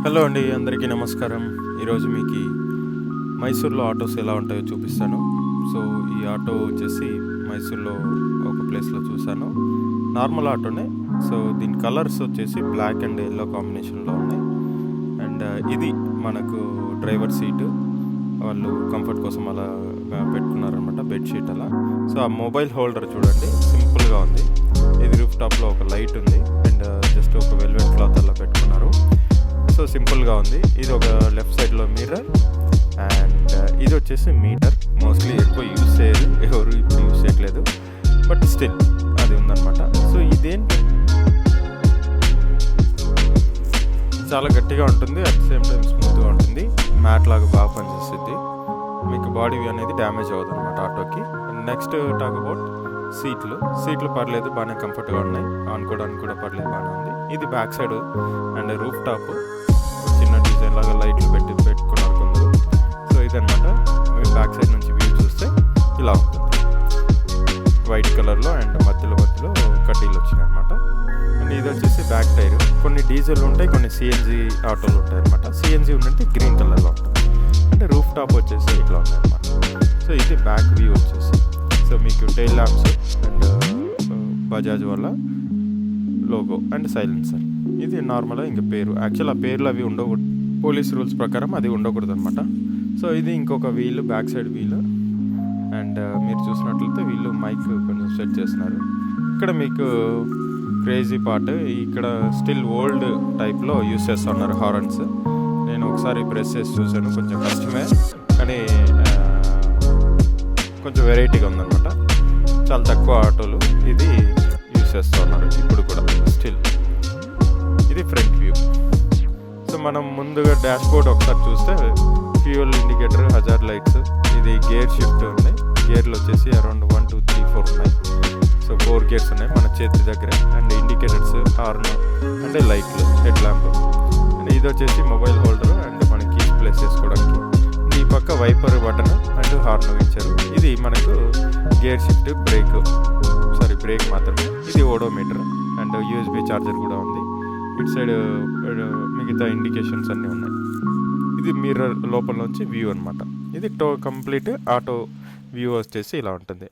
Hello అండి, అందరికీ నమస్కారం. ఈరోజు మీకు మైసూర్లో ఆటోస్ ఎలా ఉంటాయో చూపిస్తాను. సో ఈ ఆటో వచ్చేసి మైసూర్లో ఒక ప్లేస్లో చూశాను. నార్మల్ ఆటోనే. సో దీని కలర్స్ వచ్చేసి బ్లాక్ అండ్ ఎల్లో కాంబినేషన్లో ఉన్నాయి. అండ్ ఇది మనకు డ్రైవర్ సీటు, వాళ్ళు కంఫర్ట్ కోసం అలా పెట్టుకున్నారనమాట, బెడ్షీట్ అలా. సో ఆ మొబైల్ హోల్డర్ చూడండి, సింపుల్గా ఉంది. ఇది రూఫ్ టాప్లో ఒక లైట్ ఉంది అండ్ జస్ట్ ఒక వెల్వెట్ క్లాత్ అలా పెట్టుకున్నారు. సో సింపుల్గా ఉంది. ఇది ఒక లెఫ్ట్ సైడ్లో మిర్రర్ అండ్ ఇది వచ్చేసి మీటర్. మోస్ట్లీ ఎక్కువ యూజ్ చేయరు, ఎవరు ఇప్పుడు యూజ్ చేయట్లేదు, బట్ స్టిల్ అది ఉందన్నమాట. సో ఇదేంటి, చాలా గట్టిగా ఉంటుంది, అట్ ద సేమ్ టైం స్మూత్గా ఉంటుంది, మ్యాట్ లాగా బాగా పనిచేస్తుంది. మీకు బాడీ అనేది డ్యామేజ్ అవ్వదు అనమాట ఆటోకి. నెక్స్ట్ టాక్ అబౌట్ సీట్లు పర్లేదు, బాగానే కంఫర్ట్గా ఉన్నాయి. ఆనుకోవడానికి కూడా పర్లేదు, బాగానే ఉంది. ఇది back side and roof top చిన్న డిజైన్ లాగా లైట్లు పెట్టుకున్నారు కొందరు. సో ఇదనమాట, మీరు బ్యాక్ సైడ్ నుంచి వ్యూ చూస్తే ఇలా ఉంటుంది, వైట్ కలర్లో అండ్ మధ్యలో కడ్డీలు వచ్చినాయి అనమాట. అండ్ ఇది వచ్చేసి బ్యాక్ టైర్. కొన్ని డీజిల్ ఉంటాయి, కొన్ని సిఎన్జి ఆటోలు ఉంటాయి అనమాట. సిఎన్జి ఉన్నట్టు గ్రీన్ కలర్లో ఉంటుంది. అంటే రూఫ్ టాప్ వచ్చేసి ఇట్లా ఉంది అనమాట. సో ఇది బ్యాక్ వ్యూ వచ్చేసి. సో మీకు టైల్ ల్యాంప్స్ అండ్ బజాజ్ వల్ల లోగో అండ్ సైలెన్సర్. ఇది నార్మల్గా ఇంకా పేరు, యాక్చువల్ ఆ పేర్లు అవి ఉండకూడదు, పోలీస్ రూల్స్ ప్రకారం అది ఉండకూడదు అనమాట. సో ఇది ఇంకొక wheel, back side wheel. And మీరు చూసినట్లయితే వీళ్ళు మైక్ కొంచెం సెట్ చేస్తున్నారు. ఇక్కడ మీకు క్రేజీ పార్ట్, ఇక్కడ స్టిల్ ఓల్డ్ టైప్లో యూస్ చేస్తున్నారు హారన్స్. నేను ఒకసారి ప్రెస్ చేసి చూశాను, కొంచెం కష్టమే కానీ కొంచెం వెరైటీగా ఉందన్నమాట. చాలా తక్కువ ఆటోలు ఇది యూస్ చేస్తున్నారు ఇప్పుడు కూడా స్టిల్. ఇది ఫ్రంట్ వ్యూ. సో మనం ముందుగా డాష్ బోర్డ్ ఒకసారి చూస్తే ఫ్యూయల్ ఇండికేటర్, హజార్డ్ లైట్స్, ఇది గేర్ షిఫ్ట్ ఉంది. గేర్లు వచ్చేసి అరౌండ్ 1 2 3 4 ఉన్నాయి. సో 4 గేర్స్ ఉన్నాయి మన చేతి దగ్గర. అండ్ ఇండికేటర్స్, హార్న్ అంటే లైట్లు, హెడ్ ల్యాంప్. అండ్ ఇది వచ్చేసి మొబైల్ హోల్డర్ అండ్ మనకి ప్లేస్ చేసుకోవడానికి. ఈ పక్క వైపర్ బటన్ అండ్ హార్న్ ఇచ్చారు. ఇది మనకు గేర్ షిఫ్ట్, బ్రేక్ మాత్రమే. ఇది ఓడోమీటర్ అండ్ యూఎస్బి ఛార్జర్ కూడా ఉంది. ఇటు సైడ్ మిగతా ఇండికేషన్స్ అన్నీ ఉన్నాయి. ఇది మిర్రర్ లోపల నుంచి వ్యూ అనమాట. ఇది కంప్లీట్ ఆటో వ్యూ వచ్చేసి ఇలా ఉంటుంది.